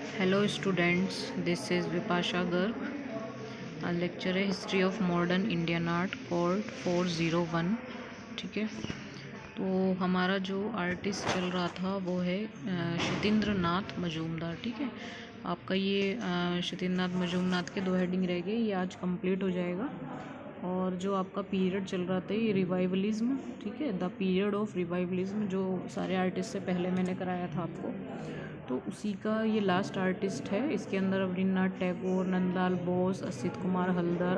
Hello students, this is Vipasha Garg. Lecture है history of modern Indian art court 401। ठीक है, तो हमारा जो आर्टिस्ट चल रहा था वो है शतीन्द्र नाथ मजूमदार। ठीक है, आपका ये शतीन्द्र नाथ मजूमदार के 2 हेडिंग रह गए, ये आज कंप्लीट हो जाएगा। और जो आपका पीरियड चल रहा था ये रिवाइवलिज्म, ठीक है, द पीरियड ऑफ रिवाइवलिज्म, जो सारे आर्टिस्ट से पहले मैंने कराया था आपको, तो उसी का ये लास्ट आर्टिस्ट है। इसके अंदर रवींद्रनाथ टैगोर, नंदलाल बोस, असित कुमार हल्दर,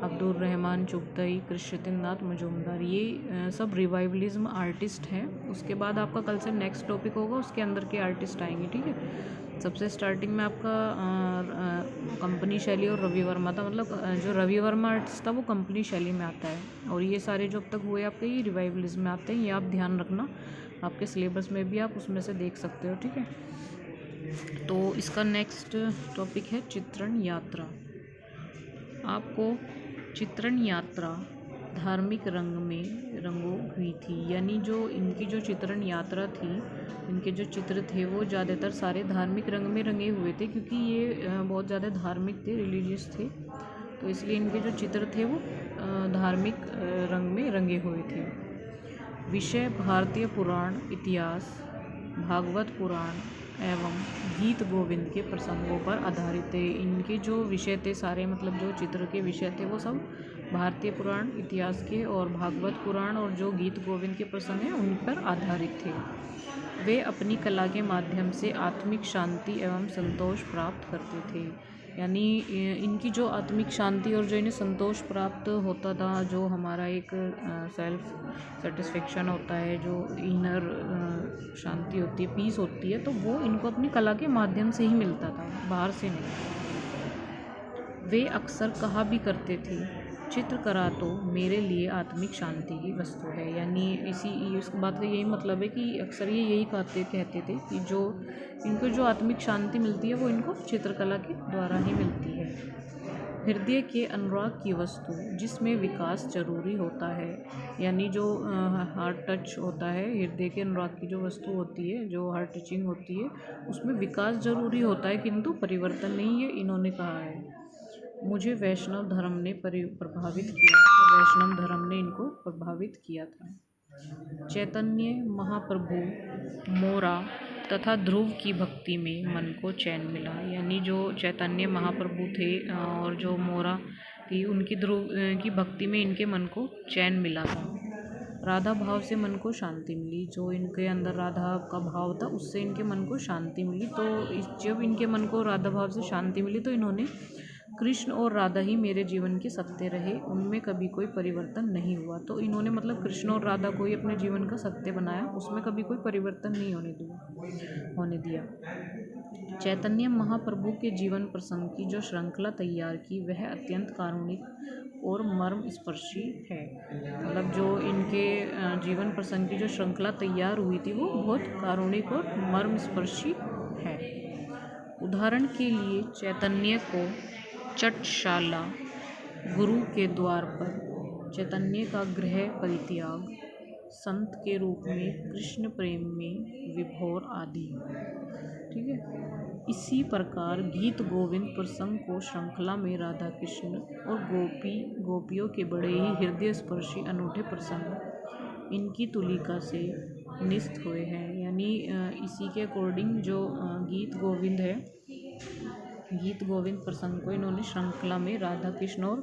अब्दुल रहमान चुगतई, कृष्णचंद्र नाथ मजूमदार, ये सब रिवाइवलिज्म आर्टिस्ट हैं। उसके बाद आपका कल से नेक्स्ट टॉपिक होगा, उसके अंदर के आर्टिस्ट आएंगे। ठीक है, सबसे स्टार्टिंग में आपका कंपनी शैली और रवि वर्मा था, मतलब जो रवि वर्मा आर्टिस्ट था वो कंपनी शैली में आता है, और ये सारे जो अब तक हुए आपके ये रिवाइवलिज्म में आते हैं। ये आप ध्यान रखना, आपके सिलेबस में भी आप उसमें से देख सकते हो। ठीक है, तो इसका नेक्स्ट टॉपिक है चित्रण यात्रा। आपको चित्रण यात्रा धार्मिक रंग में रंगो हुई थी, यानी जो इनकी जो चित्रण यात्रा थी, इनके जो चित्र थे वो ज़्यादातर सारे धार्मिक रंग में रंगे हुए थे, क्योंकि ये बहुत ज़्यादा धार्मिक थे, रिलीजियस थे, तो इसलिए इनके जो चित्र थे वो धार्मिक रंग में रंगे हुए थे। विषय भारतीय पुराण, इतिहास, भागवत पुराण एवं गीत गोविंद के प्रसंगों पर आधारित थे। इनके जो विषय थे सारे, मतलब जो चित्र के विषय थे वो सब भारतीय पुराण, इतिहास के और भागवत पुराण और जो गीत गोविंद के प्रसंग हैं उन पर आधारित थे। वे अपनी कला के माध्यम से आत्मिक शांति एवं संतोष प्राप्त करते थे, यानी इनकी जो आत्मिक शांति और जो इन्हें संतोष प्राप्त होता था, जो हमारा एक सेल्फ सेटिस्फेक्शन होता है, जो इनर शांति होती है, पीस होती है, तो वो इनको अपनी कला के माध्यम से ही मिलता था, बाहर से नहीं। वे अक्सर कहा भी करते थे, चित्रकला तो मेरे लिए आत्मिक शांति की वस्तु है, यानी इस बात का यही मतलब है कि अक्सर ये यही कहते थे कि जो इनको जो आत्मिक शांति मिलती है वो इनको चित्रकला के द्वारा ही मिलती है। हृदय के अनुराग की वस्तु जिसमें विकास जरूरी होता है, यानी जो हार्ट टच होता है, हृदय के अनुराग की जो वस्तु होती है, जो हार्ट टचिंग होती है, उसमें विकास जरूरी होता है किंतु परिवर्तन नहीं, ये इन्होंने कहा है। मुझे वैष्णव धर्म ने प्रभावित किया, तो वैष्णव धर्म ने इनको प्रभावित किया था। चैतन्य महाप्रभु, मोरा तथा ध्रुव की भक्ति में मन को चैन मिला, यानी जो चैतन्य महाप्रभु थे और जो मोरा थी, उनकी ध्रुव की भक्ति में इनके मन को चैन मिला था। राधा भाव से मन को शांति मिली, जो इनके अंदर राधा का भाव था उससे इनके मन को शांति मिली। तो जब इनके मन को राधा भाव से शांति मिली तो इन्होंने कृष्ण और राधा ही मेरे जीवन के सत्य रहे, उनमें कभी कोई परिवर्तन नहीं हुआ। तो इन्होंने मतलब कृष्ण और राधा को ही अपने जीवन का सत्य बनाया, उसमें कभी कोई परिवर्तन नहीं होने दिया। चैतन्य महाप्रभु के जीवन प्रसंग की जो श्रृंखला तैयार की वह अत्यंत कारुणिक और मर्म स्पर्शी है, मतलब जो इनके जीवन प्रसंग की जो श्रृंखला तैयार हुई थी वो बहुत कारुणिक और मर्म स्पर्शी है। उदाहरण के लिए चैतन्य को चटशाला, गुरु के द्वार पर चैतन्य का गृह परित्याग, संत के रूप में कृष्ण प्रेम में विभोर आदि। ठीक है, इसी प्रकार गीत गोविंद प्रसंग को श्रृंखला में राधा कृष्ण और गोपियों के बड़े ही हृदय स्पर्शी अनूठे प्रसंग इनकी तुलिका से निस्त हुए हैं, यानी इसी के अकॉर्डिंग जो गीत गोविंद है, गीत गोविंद प्रसंग को इन्होंने श्रृंखला में राधा कृष्ण और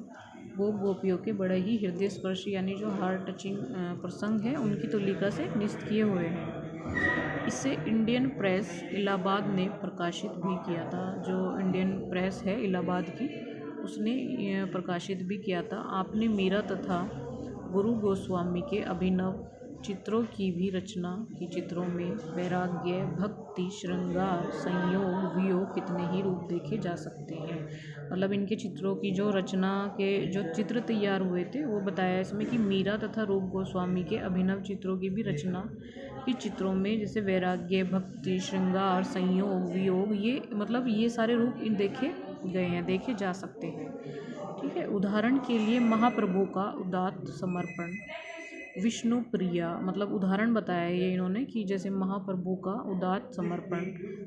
गोपियों के बड़े ही हृदय स्पर्शी, यानी जो हार्ट टचिंग प्रसंग है, उनकी तुलिका से निस्त किए हुए हैं। इसे इंडियन प्रेस इलाहाबाद ने प्रकाशित भी किया था, जो इंडियन प्रेस है इलाहाबाद की, उसने प्रकाशित भी किया था। आपने मीरा तथा गुरु गोस्वामी के अभिनव चित्रों की भी रचना की। चित्रों में वैराग्य, भक्ति, श्रृंगार, संयोग, वियोग कितने ही रूप देखे जा सकते हैं। मतलब इनके चित्रों की जो रचना के जो चित्र तैयार हुए थे वो बताया इसमें कि मीरा तथा रूप गोस्वामी के अभिनव चित्रों की भी रचना की। चित्रों में जैसे वैराग्य, भक्ति, श्रृंगार, संयोग, वियोग, ये मतलब ये सारे रूप देखे गए हैं, देखे जा सकते हैं। ठीक है, उदाहरण के लिए महाप्रभु का उदात्त समर्पण, विष्णु प्रिया, मतलब उदाहरण बताया है ये इन्होंने कि जैसे महाप्रभु का उदात्त समर्पण,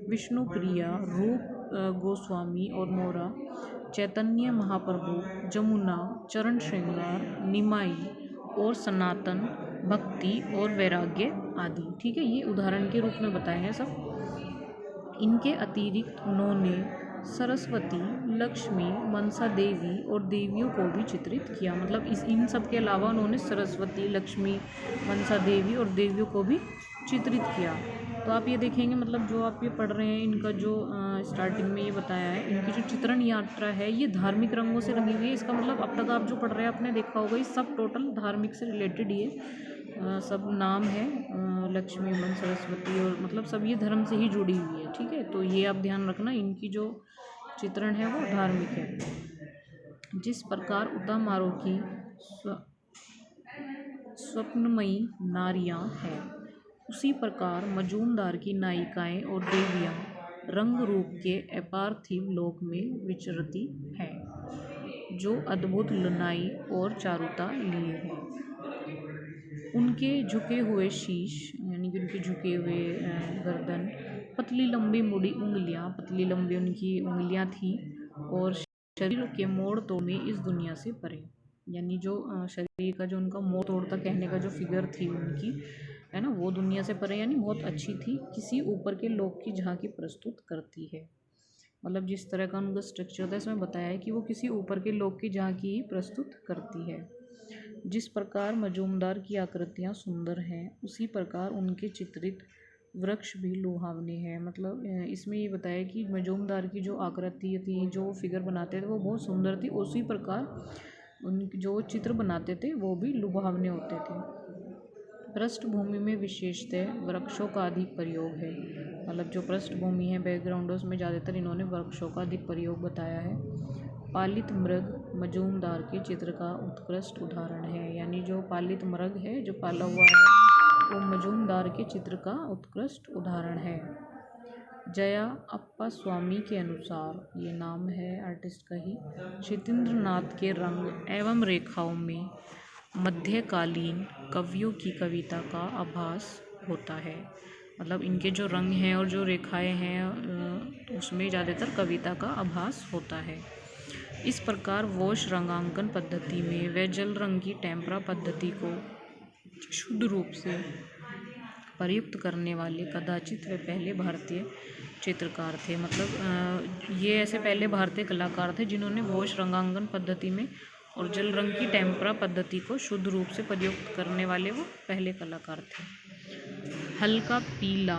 विष्णु प्रिया, रूप गोस्वामी और मोरा, चैतन्य महाप्रभु, जमुना, चरण श्रृंगार, निमाई और सनातन, भक्ति और वैराग्य आदि। ठीक है, ये उदाहरण के रूप में बताए हैं सब। इनके अतिरिक्त उन्होंने सरस्वती, लक्ष्मी, मनसा देवी और देवियों को भी चित्रित किया। मतलब इन सब के अलावा उन्होंने सरस्वती, लक्ष्मी, मनसा देवी और देवियों को भी चित्रित किया। तो आप ये देखेंगे, मतलब जो आप ये पढ़ रहे हैं, इनका जो स्टार्टिंग में ये बताया है, इनकी जो चित्रण यात्रा है ये धार्मिक रंगों से रंगी हुई है। इसका मतलब अब तक आप जो पढ़ रहे हैं आपने देखा होगा, ये सब टोटल धार्मिक से रिलेटेड ही है। सब नाम है लक्ष्मी, मन, सरस्वती, और मतलब सब ये धर्म से ही जुड़ी हुई है। ठीक है, तो ये आप ध्यान रखना, इनकी जो चित्रण है वो धार्मिक है। जिस प्रकार उतामारों की स्वप्नमयी नारियां हैं, उसी प्रकार मजूमदार की नायिकाएं और देवियां रंग रूप के अपार्थिव लोक में विचरती हैं, जो अद्भुत लुनाई और चारुता लिए हैं। उनके झुके हुए शीश, यानी कि उनके झुके हुए गर्दन, पतली लंबी मुड़ी उंगलियां, पतली लंबी उनकी उंगलियां थी, और शरीर के मोड़ तोड़ में इस दुनिया से परे, यानी जो शरीर का जो उनका मोड़ तोड़ तक कहने का जो फिगर थी उनकी, है ना, वो दुनिया से परे यानी बहुत अच्छी थी, किसी ऊपर के लोक की झांकी प्रस्तुत करती है। मतलब जिस तरह का उनका स्ट्रक्चर था, इसमें बताया है कि वो किसी ऊपर के लोक की झांकी ही प्रस्तुत करती है। जिस प्रकार मजूमदार की आकृतियाँ सुंदर हैं, उसी प्रकार उनके चित्रित वृक्ष भी लुभावने हैं। मतलब इसमें ये बताया कि मजूमदार की जो आकृति थी, जो फिगर बनाते थे वो बहुत सुंदर थी, उसी प्रकार उनके जो चित्र बनाते थे वो भी लुभावने होते थे। पृष्ठभूमि में विशेषतः वृक्षों का अधिक प्रयोग है। मतलब जो पृष्ठभूमि है, बैकग्राउंड, उसमें ज़्यादातर इन्होंने वृक्षों का अधिक प्रयोग बताया है। पालित मृग मजूमदार के चित्र का उत्कृष्ट उदाहरण है, यानी जो पालित मृग है, जो पाला हुआ है, वो मजूमदार के चित्र का उत्कृष्ट उदाहरण है। जया अप्पा स्वामी के अनुसार, ये नाम है आर्टिस्ट का ही, क्षितेंद्र नाथ के रंग एवं रेखाओं में मध्यकालीन कवियों की कविता का आभास होता है। मतलब इनके जो रंग हैं और जो रेखाएं हैं उसमें ज़्यादातर कविता का आभास होता है। इस प्रकार वॉश रंगांकन पद्धति में वे जल रंग की टेम्परा पद्धति को शुद्ध रूप से प्रयुक्त करने वाले कदाचित वे पहले भारतीय चित्रकार थे। मतलब ये ऐसे पहले भारतीय कलाकार थे जिन्होंने वॉश रंगांकन पद्धति में और जल रंग की टेम्परा पद्धति को शुद्ध रूप से प्रयुक्त करने वाले वो पहले कलाकार थे। हल्का पीला,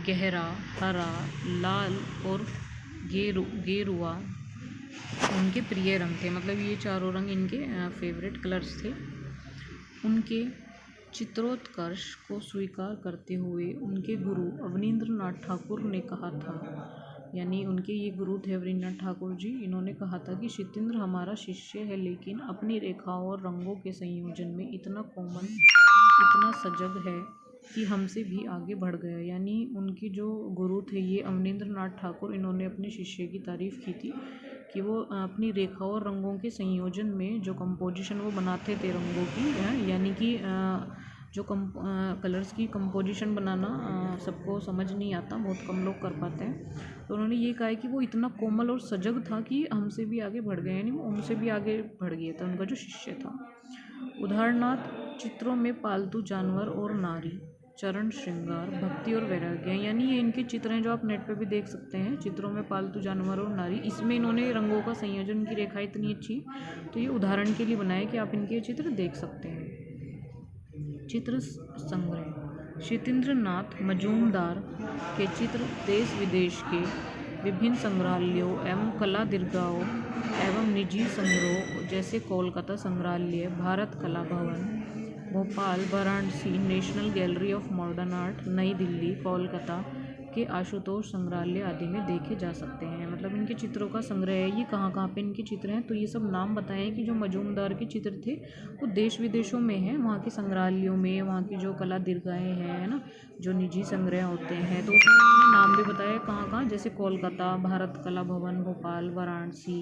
गहरा हरा, लाल और गेरुआ उनके प्रिय रंग थे। मतलब ये चारों रंग इनके फेवरेट कलर्स थे। उनके चित्रोत्कर्ष को स्वीकार करते हुए उनके गुरु अवनींद्र नाथ ठाकुर ने कहा था, यानी उनके ये गुरु थे अवनींद्र ठाकुर जी, इन्होंने कहा था कि क्षितेंद्र हमारा शिष्य है, लेकिन अपनी रेखाओं और रंगों के संयोजन में इतना कोमल, इतना सजग है कि हमसे भी आगे बढ़ गया। यानी उनके जो गुरु थे ये अवनींद्र नाथ ठाकुर, इन्होंने अपने शिष्य की तारीफ़ की थी कि वो अपनी रेखाओं और रंगों के संयोजन में जो कंपोजिशन वो बनाते थे रंगों की, यानी कि जो कलर्स की कंपोजिशन बनाना सबको समझ नहीं आता, बहुत कम लोग कर पाते हैं। तो उन्होंने ये कहा है कि वो इतना कोमल और सजग था कि हमसे भी आगे बढ़ गए, यानी वो उनसे भी आगे बढ़ गया था, उनका जो शिष्य था। उदाहरणार्थ चित्रों में पालतू जानवर और नारी, चरण श्रृंगार, भक्ति और वैराग्य, यानी ये इनके चित्र हैं जो आप नेट पे भी देख सकते हैं। चित्रों में पालतू जानवर और नारी, इसमें इन्होंने रंगों का संयोजन की रेखा इतनी अच्छी, तो ये उदाहरण के लिए बनाए कि आप इनके चित्र देख सकते हैं। चित्र संग्रह, क्षितेंद्र नाथ मजूमदार के चित्र देश विदेश के विभिन्न संग्रहालयों एवं कला दीर्घाओं एवं निजी संग्रहों जैसे कोलकाता संग्रहालय, भारत कला भवन, Bhopal, Varanasi, national gallery of modern art, नई दिल्ली, कोलकाता के आशुतोष संग्रहालय आदि में देखे जा सकते हैं। मतलब इनके चित्रों का संग्रह है। ये कहाँ कहाँ पे इनके चित्र हैं, तो ये सब नाम बताए हैं कि जो मजूमदार के चित्र थे वो देश विदेशों में हैं, वहाँ के संग्रहालयों में, वहाँ की जो कला दीर्घाएँ हैं, है ना, जो निजी संग्रह होते हैं, तो उसमें उन्होंने नाम भी बताया कहाँ कहाँ हाँ, जैसे कोलकाता भारत कला भवन, भोपाल, वाराणसी,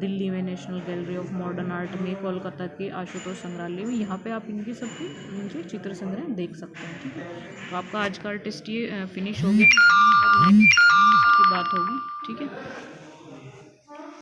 दिल्ली में national gallery of modern art में, कोलकाता के आशुतोष संग्रहालय में, यहाँ पे आप इनकी सबकी इनके चित्र संग्रह देख सकते हैं। ठीक है, तो आपका आज का आर्टिस्ट ये फिनिश हो गया। नेक्स्ट आर्टिस्ट की बात होगी। ठीक है।